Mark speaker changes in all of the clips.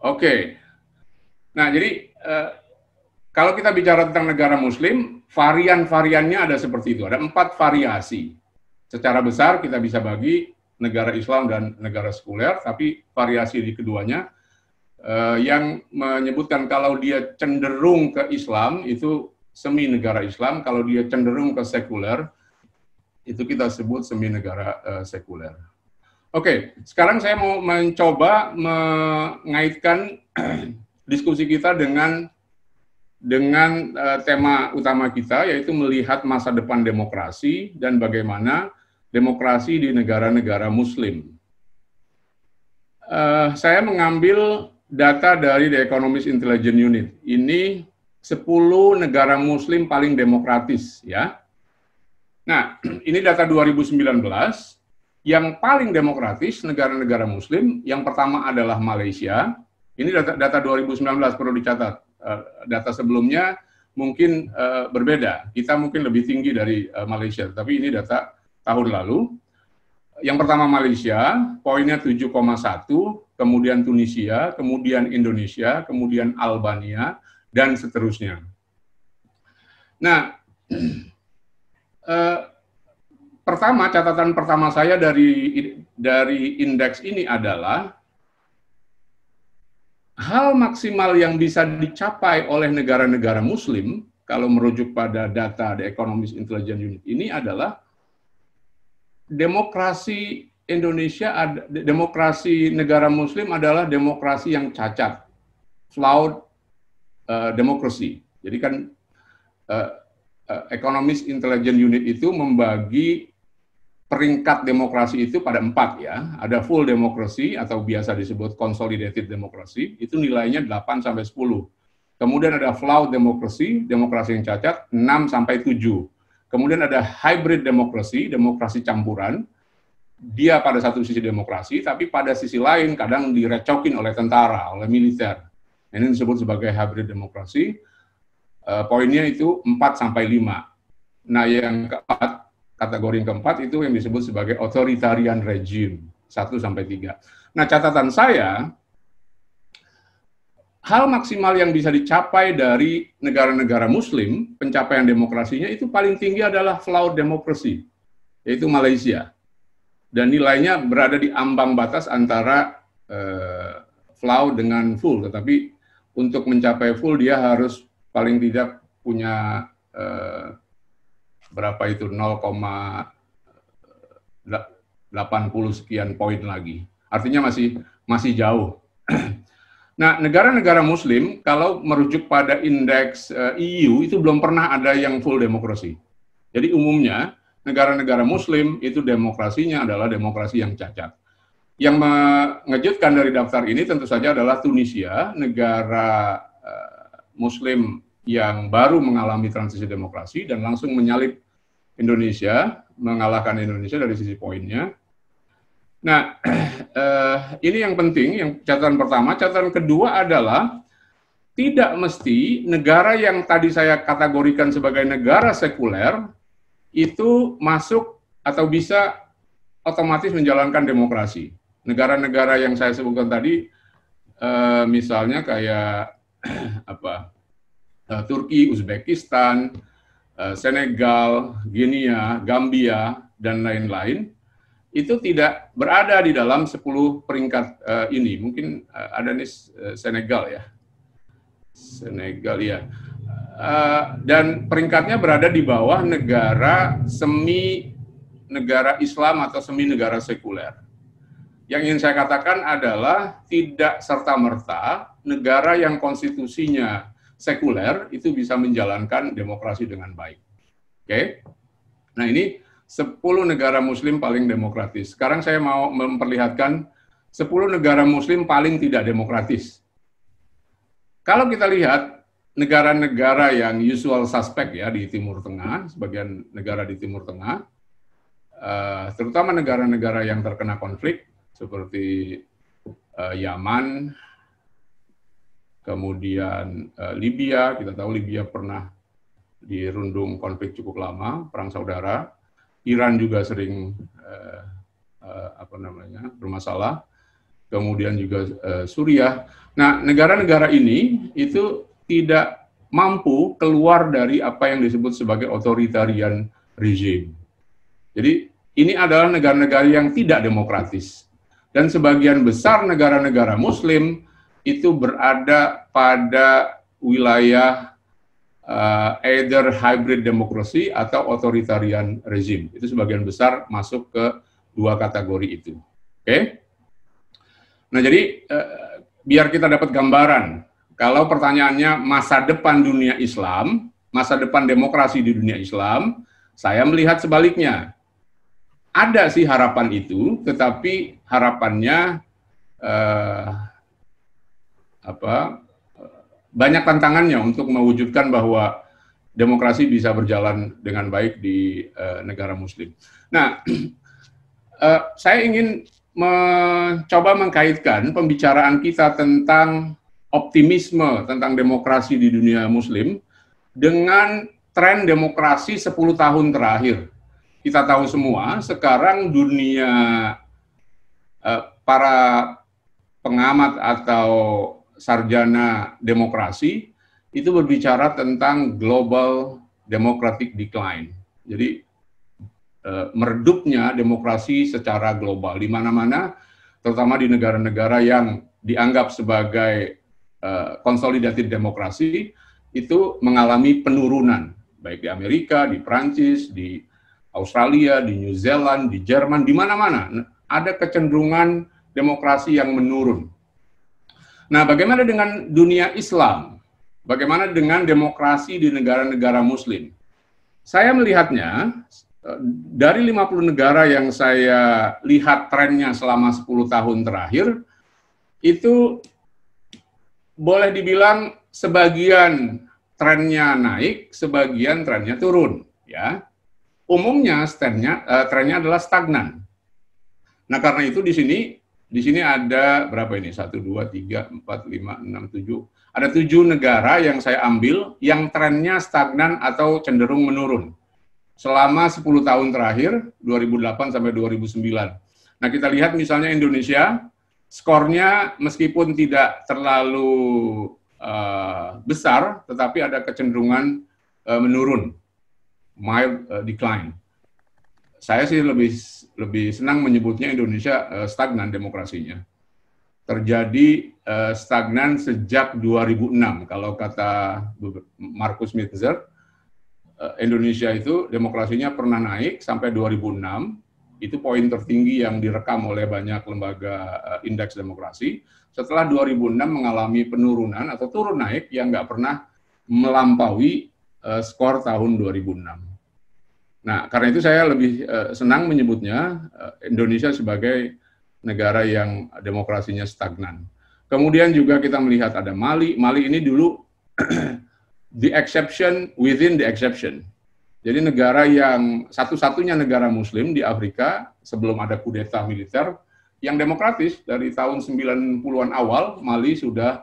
Speaker 1: Oke. Nah, jadi kalau kita bicara tentang negara Muslim, varian-variannya ada seperti itu. Ada 4 variasi. Secara besar kita bisa bagi negara Islam dan negara sekuler, tapi variasi di keduanya yang menyebutkan kalau dia cenderung ke Islam itu semi negara Islam, kalau dia cenderung ke sekuler itu kita sebut semi negara sekuler. Oke, sekarang saya mau mencoba mengaitkan diskusi kita dengan tema utama kita, yaitu melihat masa depan demokrasi dan bagaimana demokrasi di negara-negara Muslim. Saya mengambil data dari The Economist Intelligence Unit. Ini 10 negara Muslim paling demokratis, ya. Nah, ini data 2019. Yang paling demokratis negara-negara Muslim, yang pertama adalah Malaysia. Ini data 2019, perlu dicatat. Data sebelumnya mungkin berbeda. Kita mungkin lebih tinggi dari Malaysia, tapi ini data tahun lalu. Yang pertama Malaysia, poinnya 7,1, kemudian Tunisia, kemudian Indonesia, kemudian Albania, dan seterusnya. Nah, pertama, catatan pertama saya dari indeks ini adalah hal maksimal yang bisa dicapai oleh negara-negara Muslim, kalau merujuk pada data The Economist Intelligence Unit ini adalah demokrasi Indonesia, demokrasi negara Muslim adalah demokrasi yang cacat, flawed democracy. Jadi kan Economist Intelligence Unit itu membagi peringkat demokrasi itu pada 4 ya. Ada full democracy atau biasa disebut consolidated democracy, itu nilainya 8 sampai 10. Kemudian ada flawed democracy, demokrasi yang cacat, 6 sampai 7. Kemudian ada hybrid democracy, demokrasi campuran. Dia pada satu sisi demokrasi, tapi pada sisi lain kadang direcokin oleh tentara, oleh militer. Ini disebut sebagai hybrid demokrasi. Poinnya itu 4 sampai 5. Nah, yang keempat, kategori yang keempat itu yang disebut sebagai authoritarian regime, 1 sampai 3. Nah, catatan saya, hal maksimal yang bisa dicapai dari negara-negara Muslim, pencapaian demokrasinya itu paling tinggi adalah flawed democracy, yaitu Malaysia. Dan nilainya berada di ambang batas antara flawed dengan full, tetapi untuk mencapai full dia harus paling tidak punya berapa itu 0,80 sekian poin lagi. Artinya masih jauh. Nah, negara-negara Muslim kalau merujuk pada indeks EU itu belum pernah ada yang full demokrasi. Jadi umumnya negara-negara Muslim itu demokrasinya adalah demokrasi yang cacat. Yang mengejutkan dari daftar ini tentu saja adalah Tunisia, negara Muslim yang baru mengalami transisi demokrasi dan langsung menyalip Indonesia, mengalahkan Indonesia dari sisi poinnya. Nah, ini yang penting, yang catatan pertama. Catatan kedua adalah tidak mesti negara yang tadi saya kategorikan sebagai negara sekuler itu masuk atau bisa otomatis menjalankan demokrasi. Negara-negara yang saya sebutkan tadi, misalnya kayak Turki, Uzbekistan, Senegal, Guinea, Gambia, dan lain-lain, itu tidak berada di dalam 10 peringkat ini. Mungkin ada nih Senegal ya. Senegal ya. Dan peringkatnya berada di bawah negara Islam atau semi negara sekuler. Yang ingin saya katakan adalah tidak serta-merta negara yang konstitusinya sekuler itu bisa menjalankan demokrasi dengan baik. Oke? Nah, ini 10 negara Muslim paling demokratis. Sekarang saya mau memperlihatkan 10 negara Muslim paling tidak demokratis. Kalau kita lihat negara-negara yang usual suspect ya di Timur Tengah, sebagian negara di Timur Tengah, terutama negara-negara yang terkena konflik seperti Yaman, kemudian Libya. Kita tahu Libya pernah dirundung konflik cukup lama, perang saudara. Iran juga sering bermasalah. kemudian juga Suriah. Nah, negara-negara ini itu tidak mampu keluar dari apa yang disebut sebagai authoritarian regime. Jadi ini adalah negara-negara yang tidak demokratis. Dan sebagian besar negara-negara Muslim itu berada pada wilayah either hybrid democracy atau authoritarian regime. Itu sebagian besar masuk ke dua kategori itu. Oke? Nah, jadi biar kita dapat gambaran, kalau pertanyaannya masa depan dunia Islam, masa depan demokrasi di dunia Islam, saya melihat sebaliknya. Ada sih harapan itu, tetapi harapannya banyak tantangannya untuk mewujudkan bahwa demokrasi bisa berjalan dengan baik di negara Muslim. Nah, saya ingin mencoba mengkaitkan pembicaraan kita tentang optimisme tentang demokrasi di dunia Muslim dengan tren demokrasi 10 tahun terakhir. Kita tahu semua, sekarang dunia para pengamat atau sarjana demokrasi itu berbicara tentang global democratic decline. Jadi meredupnya demokrasi secara global di mana-mana, terutama di negara-negara yang dianggap sebagai consolidated demokrasi itu mengalami penurunan, baik di Amerika, di Prancis, di Australia, di New Zealand, di Jerman, di mana-mana ada kecenderungan demokrasi yang menurun. Nah, bagaimana dengan dunia Islam? Bagaimana dengan demokrasi di negara-negara Muslim? Saya melihatnya dari 50 negara yang saya lihat trennya selama 10 tahun terakhir, itu boleh dibilang sebagian trennya naik, sebagian trennya turun, ya. Umumnya trennya adalah stagnan. Nah, karena itu di sini ada berapa ini? 1, 2, 3, 4, 5, 6, 7. Ada 7 negara yang saya ambil yang trennya stagnan atau cenderung menurun selama 10 tahun terakhir, 2008 sampai 2009. Nah, kita lihat misalnya Indonesia, skornya meskipun tidak terlalu besar, tetapi ada kecenderungan menurun. Mild decline. Saya sih lebih senang menyebutnya Indonesia stagnan demokrasinya. Terjadi stagnan sejak 2006. Kalau kata Markus Mietzer, Indonesia itu demokrasinya pernah naik sampai 2006. Itu poin tertinggi yang direkam oleh banyak lembaga indeks demokrasi. Setelah 2006 mengalami penurunan atau turun naik yang nggak pernah melampaui skor tahun 2006. Nah, karena itu saya lebih senang menyebutnya Indonesia sebagai negara yang demokrasinya stagnan. Kemudian juga kita melihat ada Mali. Mali ini dulu the exception within the exception. Jadi negara yang satu-satunya negara Muslim di Afrika sebelum ada kudeta militer yang demokratis. Dari tahun 90-an awal, Mali sudah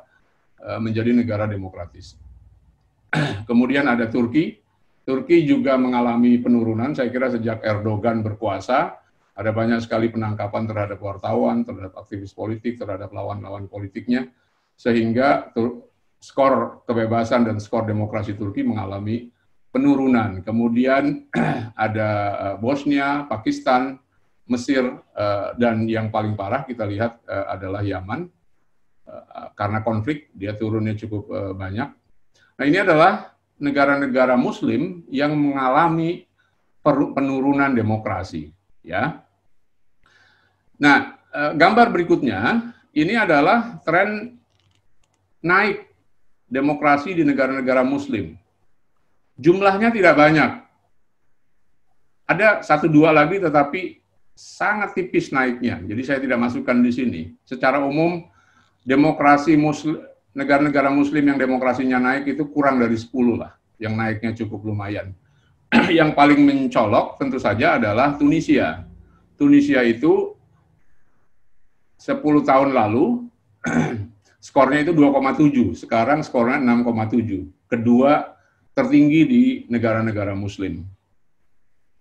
Speaker 1: menjadi negara demokratis. Kemudian ada Turki. Turki juga mengalami penurunan, saya kira sejak Erdogan berkuasa, ada banyak sekali penangkapan terhadap wartawan, terhadap aktivis politik, terhadap lawan-lawan politiknya, sehingga skor kebebasan dan skor demokrasi Turki mengalami penurunan. Kemudian ada Bosnia, Pakistan, Mesir, dan yang paling parah kita lihat adalah Yaman, karena konflik dia turunnya cukup banyak. Nah, ini adalah negara-negara Muslim yang mengalami penurunan demokrasi, ya. Nah, gambar berikutnya ini adalah tren naik demokrasi di negara-negara Muslim. Jumlahnya tidak banyak. Ada 1-2 lagi, tetapi sangat tipis naiknya. Jadi saya tidak masukkan di sini. Secara umum, demokrasi Muslim, negara-negara Muslim yang demokrasinya naik itu kurang dari 10 lah, yang naiknya cukup lumayan. Yang paling mencolok tentu saja adalah Tunisia. Tunisia itu 10 tahun lalu skornya itu 2,7, sekarang skornya 6,7. Kedua tertinggi di negara-negara Muslim.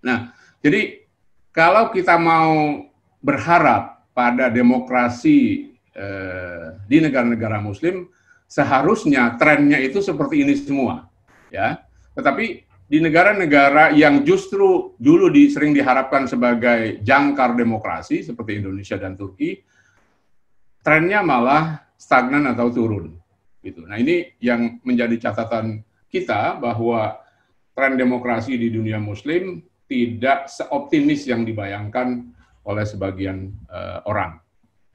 Speaker 1: Nah, jadi kalau kita mau berharap pada demokrasi di negara-negara Muslim seharusnya trennya itu seperti ini semua, ya. Tetapi di negara-negara yang justru dulu sering diharapkan sebagai jangkar demokrasi seperti Indonesia dan Turki, trennya malah stagnan atau turun. Gitu. Nah, ini yang menjadi catatan kita bahwa tren demokrasi di dunia Muslim tidak seoptimis yang dibayangkan oleh sebagian orang.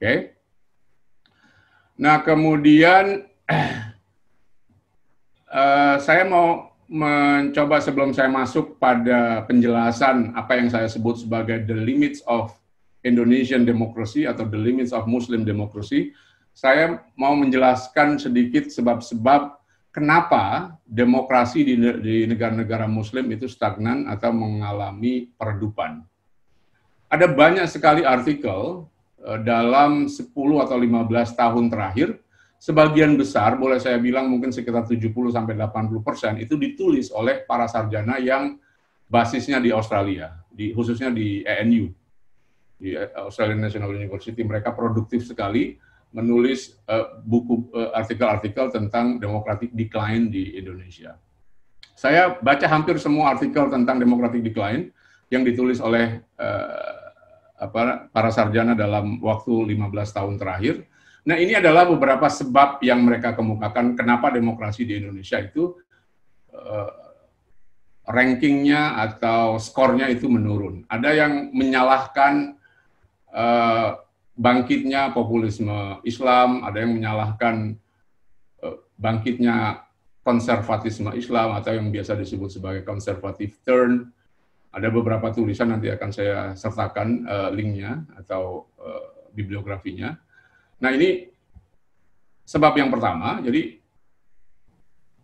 Speaker 1: Oke. Nah, kemudian saya mau mencoba sebelum saya masuk pada penjelasan apa yang saya sebut sebagai the limits of Indonesian democracy atau the limits of Muslim democracy, saya mau menjelaskan sedikit sebab-sebab kenapa demokrasi di negara-negara Muslim itu stagnan atau mengalami peredupan. Ada banyak sekali artikel dalam 10 atau 15 tahun terakhir, sebagian besar, boleh saya bilang mungkin sekitar 70-80% itu ditulis oleh para sarjana yang basisnya di Australia, khususnya di ANU, di Australian National University. Mereka produktif sekali menulis artikel-artikel tentang democratic decline di Indonesia. Saya baca hampir semua artikel tentang democratic decline yang ditulis oleh para sarjana dalam waktu 15 tahun terakhir. Nah, ini adalah beberapa sebab yang mereka kemukakan kenapa demokrasi di Indonesia itu rankingnya atau skornya itu menurun. Ada yang menyalahkan bangkitnya populisme Islam, ada yang menyalahkan bangkitnya konservatisme Islam atau yang biasa disebut sebagai conservative turn. Ada beberapa tulisan, nanti akan saya sertakan linknya atau bibliografinya. Nah, ini sebab yang pertama, jadi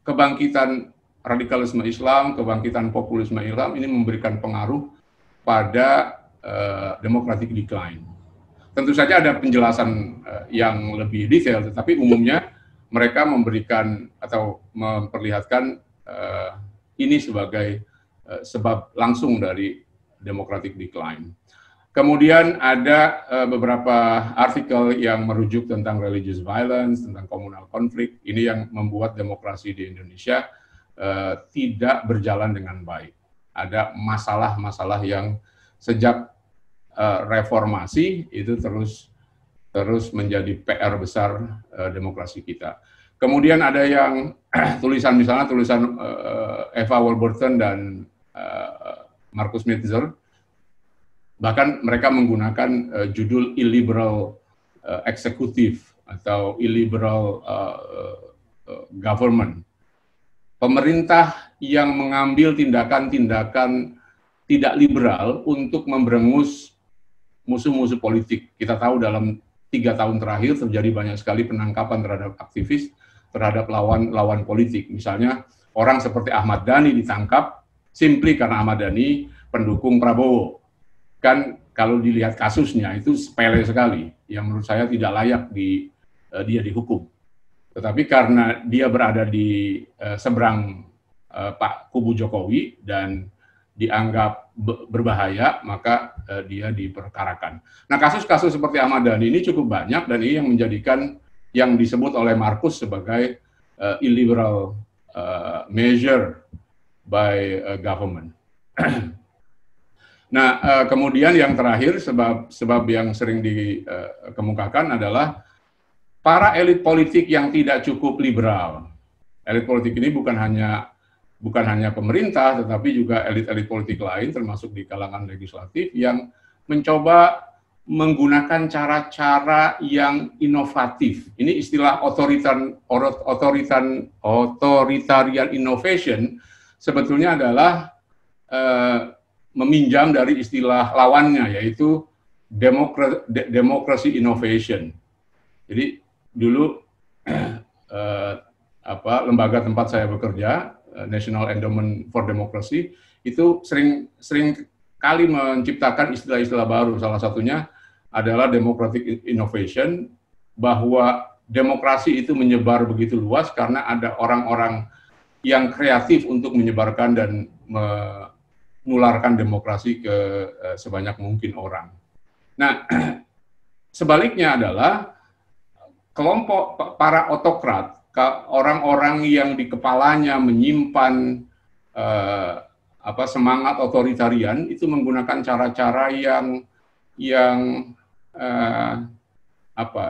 Speaker 1: kebangkitan radikalisme Islam, kebangkitan populisme Islam ini memberikan pengaruh pada democratic decline. Tentu saja ada penjelasan yang lebih detail, tetapi umumnya mereka memberikan atau memperlihatkan ini sebagai sebab langsung dari democratic decline. Kemudian ada beberapa artikel yang merujuk tentang religious violence, tentang communal conflict. Ini yang membuat demokrasi di Indonesia tidak berjalan dengan baik. Ada masalah-masalah yang sejak reformasi itu terus menjadi PR besar demokrasi kita. Kemudian ada yang misalnya tulisan Eva Warburton dan Markus Mitzer, bahkan mereka menggunakan judul illiberal eksekutif atau illiberal government. Pemerintah yang mengambil tindakan-tindakan tidak liberal untuk memberangus musuh-musuh politik. Kita tahu dalam 3 tahun terakhir terjadi banyak sekali penangkapan terhadap aktivis, terhadap lawan politik. Misalnya orang seperti Ahmad Dhani ditangkap simply karena Ahmad Dhani pendukung Prabowo. Kan kalau dilihat kasusnya itu sepele sekali, yang menurut saya tidak layak dia dihukum. Tetapi karena dia berada di seberang Pak kubu Jokowi dan dianggap berbahaya, maka dia diperkarakan. Nah, kasus-kasus seperti Ahmad Dhani ini cukup banyak, dan ini yang menjadikan yang disebut oleh Markus sebagai illiberal measure by government. Nah, kemudian yang terakhir, sebab yang sering dikemukakan adalah para elit politik yang tidak cukup liberal. Elit politik ini bukan hanya pemerintah, tetapi juga elit-elit politik lain, termasuk di kalangan legislatif, yang mencoba menggunakan cara-cara yang inovatif. Ini istilah authoritarian innovation sebetulnya adalah meminjam dari istilah lawannya, yaitu democracy innovation. Jadi dulu lembaga tempat saya bekerja, National Endowment for Democracy, itu sering kali menciptakan istilah-istilah baru. Salah satunya adalah democratic innovation, bahwa demokrasi itu menyebar begitu luas karena ada orang-orang yang kreatif untuk menyebarkan dan menularkan demokrasi ke sebanyak mungkin orang. Nah, sebaliknya adalah kelompok para autokrat, orang-orang yang di kepalanya menyimpan semangat otoritarian itu menggunakan cara-cara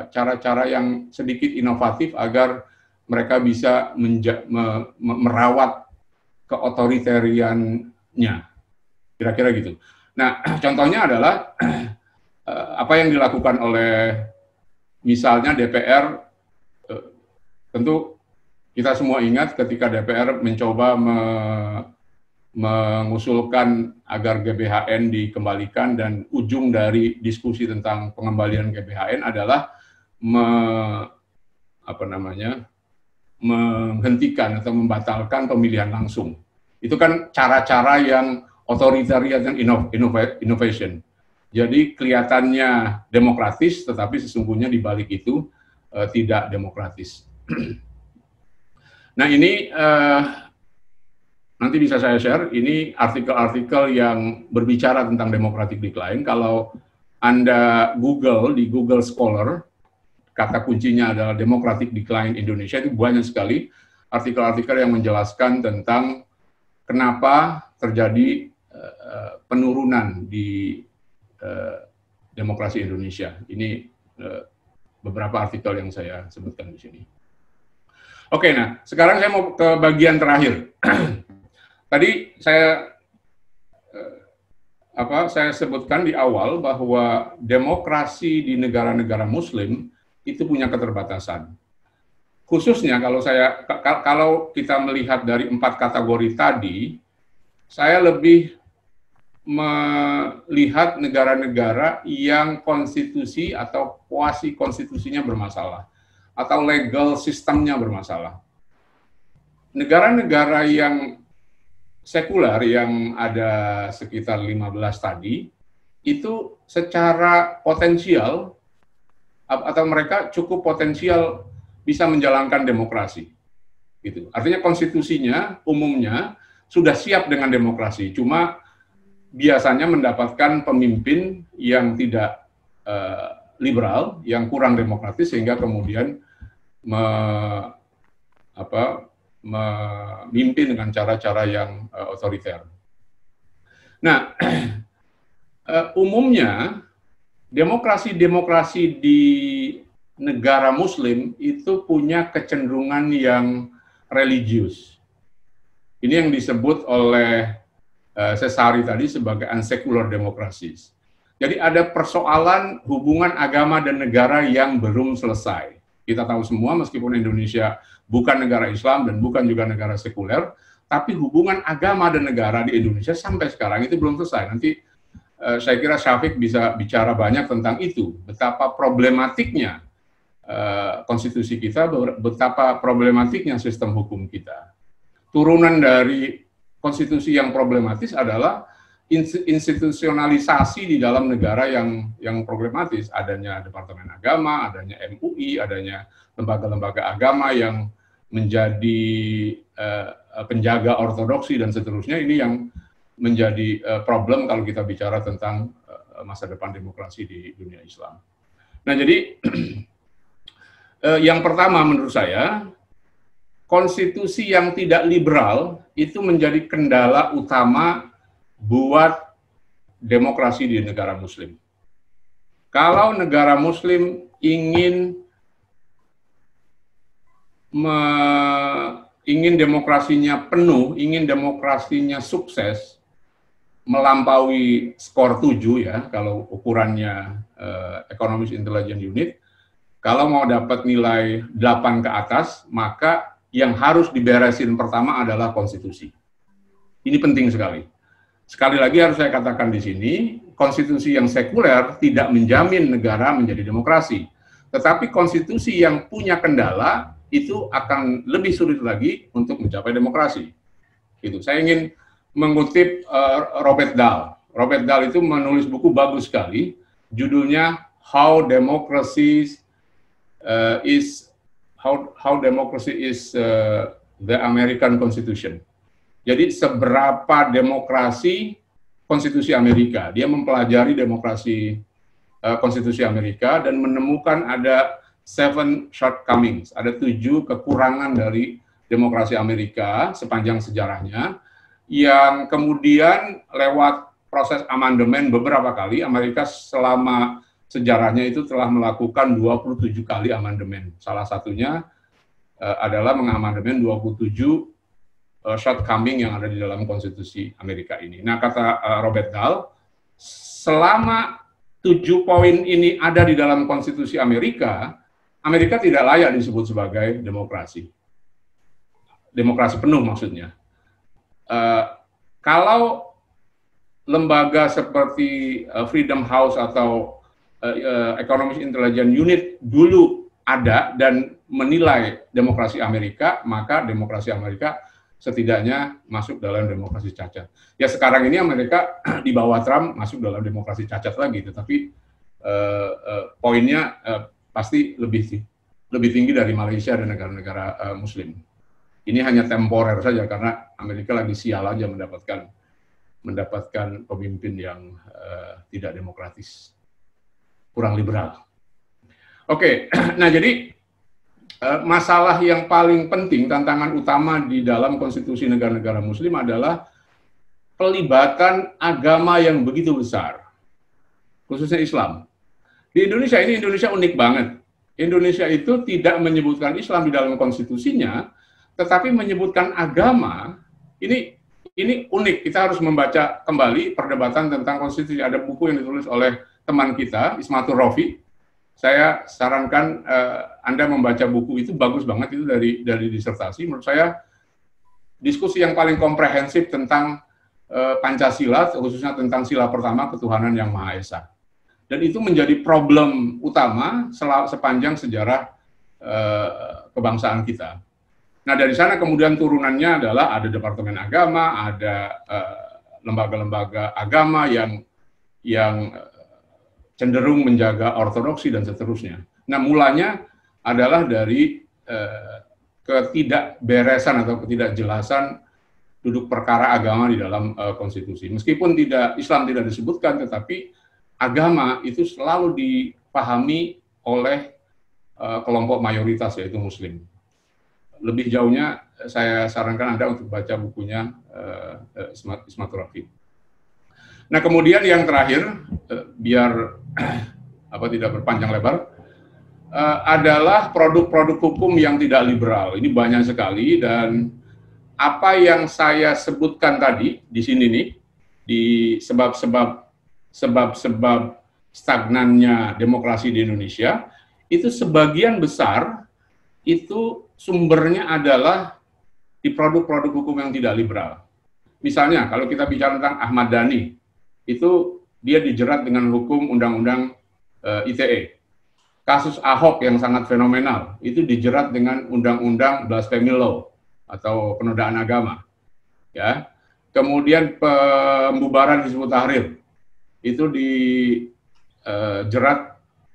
Speaker 1: cara-cara yang sedikit inovatif agar mereka bisa merawat keotoritariannya, kira-kira gitu. Nah, contohnya adalah apa yang dilakukan oleh misalnya DPR. Tentu kita semua ingat ketika DPR mencoba mengusulkan agar GBHN dikembalikan, dan ujung dari diskusi tentang pengembalian GBHN adalah menghentikan atau membatalkan pemilihan langsung. Itu kan cara-cara yang otoritarian dan innovation. Jadi kelihatannya demokratis, tetapi sesungguhnya di balik itu tidak demokratis. Nah, ini nanti bisa saya share, ini artikel-artikel yang berbicara tentang democratic decline. Kalau Anda Google, di Google Scholar, kata kuncinya adalah democratic decline Indonesia, itu banyak sekali artikel-artikel yang menjelaskan tentang kenapa terjadi penurunan di demokrasi Indonesia. Ini beberapa artikel yang saya sebutkan di sini. Oke, nah sekarang saya mau ke bagian terakhir. Tadi saya sebutkan di awal bahwa demokrasi di negara-negara Muslim itu punya keterbatasan. Khususnya kalau kita melihat dari 4 kategori tadi, saya lebih melihat negara-negara yang konstitusi atau kuasi konstitusinya bermasalah, atau legal sistemnya bermasalah. Negara-negara yang sekuler yang ada sekitar 15 tadi, itu secara potensial, atau mereka cukup potensial bisa menjalankan demokrasi. Gitu. Artinya konstitusinya umumnya sudah siap dengan demokrasi, cuma biasanya mendapatkan pemimpin yang tidak liberal, yang kurang demokratis, sehingga kemudian memimpin dengan cara-cara yang otoriter. Nah, umumnya demokrasi-demokrasi di negara Muslim itu punya kecenderungan yang religius. Ini yang disebut oleh Sesari tadi sebagai unsecular democracies. Jadi ada persoalan hubungan agama dan negara yang belum selesai. Kita tahu semua, meskipun Indonesia bukan negara Islam dan bukan juga negara sekuler, tapi hubungan agama dan negara di Indonesia sampai sekarang itu belum selesai. Nanti saya kira Syafiq bisa bicara banyak tentang itu, betapa problematiknya konstitusi kita, betapa problematiknya sistem hukum kita. Turunan dari konstitusi yang problematis adalah institusionalisasi di dalam negara yang problematis, adanya Departemen Agama, adanya MUI, adanya lembaga-lembaga agama yang menjadi penjaga ortodoksi dan seterusnya. Ini yang menjadi problem kalau kita bicara tentang masa depan demokrasi di dunia Islam. Nah, jadi yang pertama menurut saya, konstitusi yang tidak liberal itu menjadi kendala utama buat demokrasi di negara Muslim. Kalau negara Muslim ingin demokrasinya penuh, ingin demokrasinya sukses, melampaui skor 7 ya, kalau ukurannya Economist Intelligence Unit, kalau mau dapat nilai 8 ke atas, maka yang harus diberesin pertama adalah konstitusi. Ini penting sekali. Sekali lagi harus saya katakan di sini, konstitusi yang sekuler tidak menjamin negara menjadi demokrasi. Tetapi konstitusi yang punya kendala itu akan lebih sulit lagi untuk mencapai demokrasi. Gitu. Saya ingin mengutip Robert Dahl. Robert Dahl itu menulis buku bagus sekali, judulnya How Democracy is the American Constitution. Jadi seberapa demokrasi konstitusi Amerika. Dia mempelajari demokrasi konstitusi Amerika dan menemukan ada seven shortcomings, ada 7 kekurangan dari demokrasi Amerika sepanjang sejarahnya, yang kemudian lewat proses amandemen beberapa kali. Amerika selama sejarahnya itu telah melakukan 27 kali amandemen. Salah satunya adalah mengamandemen 27 shortcoming yang ada di dalam konstitusi Amerika ini. Nah, kata Robert Dahl, selama 7 poin ini ada di dalam konstitusi Amerika, Amerika tidak layak disebut sebagai demokrasi. Demokrasi penuh maksudnya. Kalau lembaga seperti Freedom House atau Economic Intelligence Unit dulu ada dan menilai demokrasi Amerika, maka demokrasi Amerika setidaknya masuk dalam demokrasi cacat. Ya sekarang ini Amerika di bawah Trump masuk dalam demokrasi cacat lagi, tetapi poinnya pasti lebih tinggi dari Malaysia dan negara-negara Muslim. Ini hanya temporer saja karena Amerika lagi sial aja mendapatkan pemimpin yang tidak demokratis, kurang liberal. Oke, nah jadi masalah yang paling penting, tantangan utama di dalam konstitusi negara-negara Muslim adalah pelibatan agama yang begitu besar, khususnya Islam. Di Indonesia ini, Indonesia unik banget. Indonesia itu tidak menyebutkan Islam di dalam konstitusinya, tetapi menyebutkan agama. Ini unik. Kita harus membaca kembali perdebatan tentang konstitusi. Ada buku yang ditulis oleh teman kita, Ismatul Rofi. Saya sarankan Anda membaca buku itu, bagus banget itu dari disertasi. Menurut saya diskusi yang paling komprehensif tentang Pancasila, khususnya tentang sila pertama ketuhanan yang Maha Esa. Dan itu menjadi problem utama sepanjang sejarah kebangsaan kita. Nah, dari sana kemudian turunannya adalah ada Departemen Agama, ada lembaga-lembaga agama yang cenderung menjaga ortodoksi dan seterusnya. Nah, mulanya adalah dari ketidakberesan atau ketidakjelasan duduk perkara agama di dalam konstitusi. Meskipun Islam tidak disebutkan, tetapi agama itu selalu dipahami oleh kelompok mayoritas, yaitu Muslim. Lebih jauhnya saya sarankan Anda untuk baca bukunya Ismatul Rofi. Nah, kemudian yang terakhir, biar tidak berpanjang lebar, adalah produk-produk hukum yang tidak liberal. Ini banyak sekali, dan apa yang saya sebutkan tadi di sini nih, di sebab-sebab stagnannya demokrasi di Indonesia, itu sebagian besar itu sumbernya adalah di produk-produk hukum yang tidak liberal. Misalnya, kalau kita bicara tentang Ahmad Dhani, itu dia dijerat dengan hukum undang-undang ITE. Kasus Ahok yang sangat fenomenal, itu dijerat dengan undang-undang blasphemy law atau penodaan agama. Ya. Kemudian pembubaran Hizbut Tahrir itu dijerat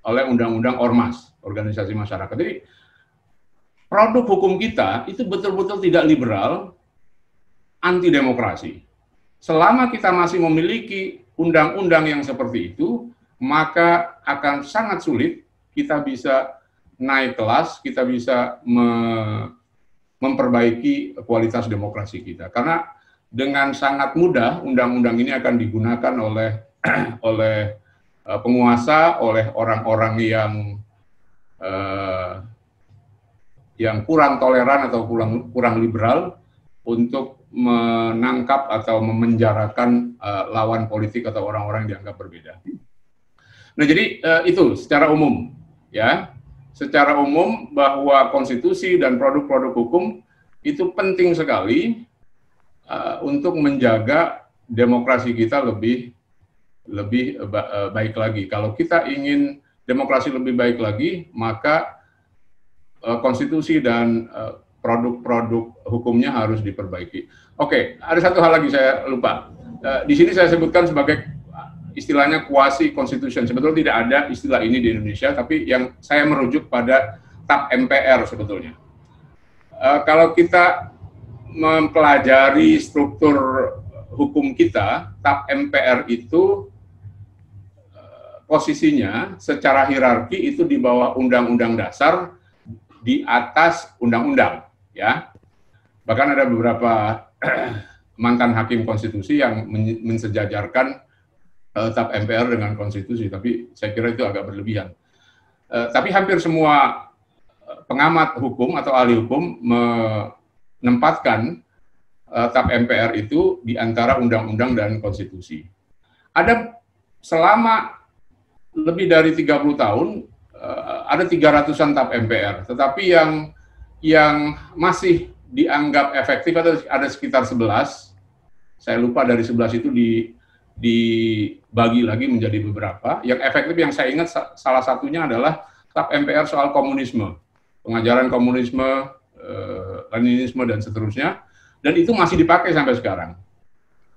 Speaker 1: oleh undang-undang ormas, organisasi masyarakat. Jadi produk hukum kita itu betul-betul tidak liberal, anti demokrasi. Selama kita masih memiliki undang-undang yang seperti itu, maka akan sangat sulit kita bisa naik kelas, kita bisa memperbaiki kualitas demokrasi kita. Karena dengan sangat mudah undang-undang ini akan digunakan oleh penguasa, oleh orang-orang yang kurang toleran atau kurang liberal untuk menangkap atau memenjarakan lawan politik atau orang-orang yang dianggap berbeda. Nah, jadi itu secara umum, ya, secara umum bahwa konstitusi dan produk-produk hukum itu penting sekali untuk menjaga demokrasi kita lebih baik lagi. Kalau kita ingin demokrasi lebih baik lagi, maka konstitusi dan produk-produk hukumnya harus diperbaiki. Oke, ada satu hal lagi saya lupa. Di sini saya sebutkan sebagai istilahnya quasi constitution. Sebetulnya tidak ada istilah ini di Indonesia, tapi yang saya merujuk pada TAP MPR sebetulnya. Kalau kita mempelajari struktur hukum kita, TAP MPR itu posisinya secara hierarki itu di bawah Undang-Undang Dasar, di atas undang-undang, ya. Bahkan ada beberapa mantan hakim konstitusi yang mensejajarkan TAP MPR dengan konstitusi, tapi saya kira itu agak berlebihan. Tapi hampir semua pengamat hukum atau ahli hukum menempatkan TAP MPR itu di antara undang-undang dan konstitusi. Ada selama lebih dari 30 tahun, ada 300-an TAP MPR, tetapi yang masih dianggap efektif ada sekitar 11. Saya lupa dari 11 itu dibagi lagi menjadi beberapa. Yang efektif yang saya ingat salah satunya adalah TAP MPR soal komunisme, pengajaran komunisme, Leninisme dan seterusnya, dan itu masih dipakai sampai sekarang.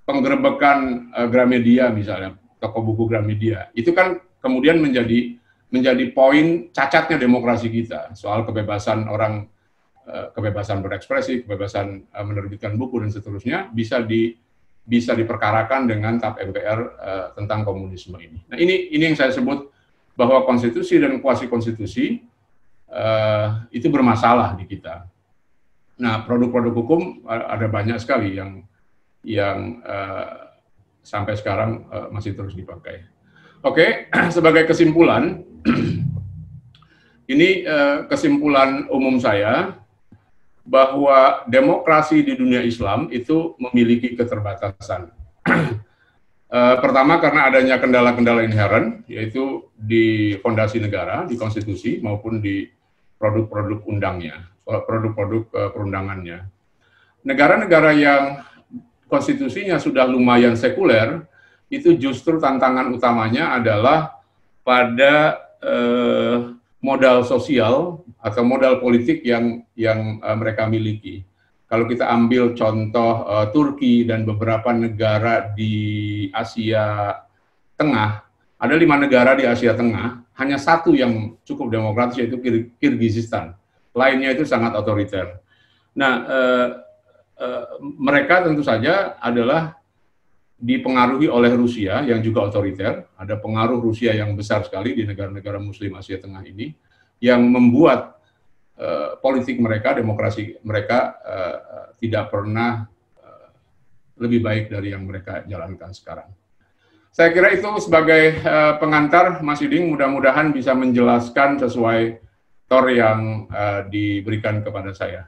Speaker 1: Penggerebekan Gramedia misalnya, toko buku Gramedia, itu kan kemudian menjadi poin cacatnya demokrasi kita, soal kebebasan orang, kebebasan berekspresi, kebebasan menerbitkan buku dan seterusnya bisa diperkarakan dengan TAP MPR tentang komunisme ini. Nah, ini yang saya sebut bahwa konstitusi dan kuasi konstitusi itu bermasalah di kita. Nah, produk-produk hukum ada banyak sekali yang sampai sekarang masih terus dipakai. Oke, sebagai kesimpulan, ini kesimpulan umum saya bahwa demokrasi di dunia Islam itu memiliki keterbatasan. Pertama karena adanya kendala-kendala inheren, yaitu di fondasi negara, di konstitusi, maupun di produk-produk undangnya, produk-produk perundangannya. Negara-negara yang konstitusinya sudah lumayan sekuler, itu justru tantangan utamanya adalah pada modal sosial atau modal politik yang mereka miliki. Kalau kita ambil contoh Turki dan beberapa negara di Asia Tengah, ada 5 negara di Asia Tengah, hanya satu yang cukup demokratis, yaitu Kirgizistan. Lainnya itu sangat otoriter. Nah, mereka tentu saja adalah dipengaruhi oleh Rusia yang juga otoriter. Ada pengaruh Rusia yang besar sekali di negara-negara Muslim Asia Tengah ini, yang membuat politik mereka, demokrasi mereka tidak pernah lebih baik dari yang mereka jalankan sekarang. Saya kira itu sebagai pengantar, Mas Yuding, mudah-mudahan bisa menjelaskan sesuai tor yang diberikan kepada saya.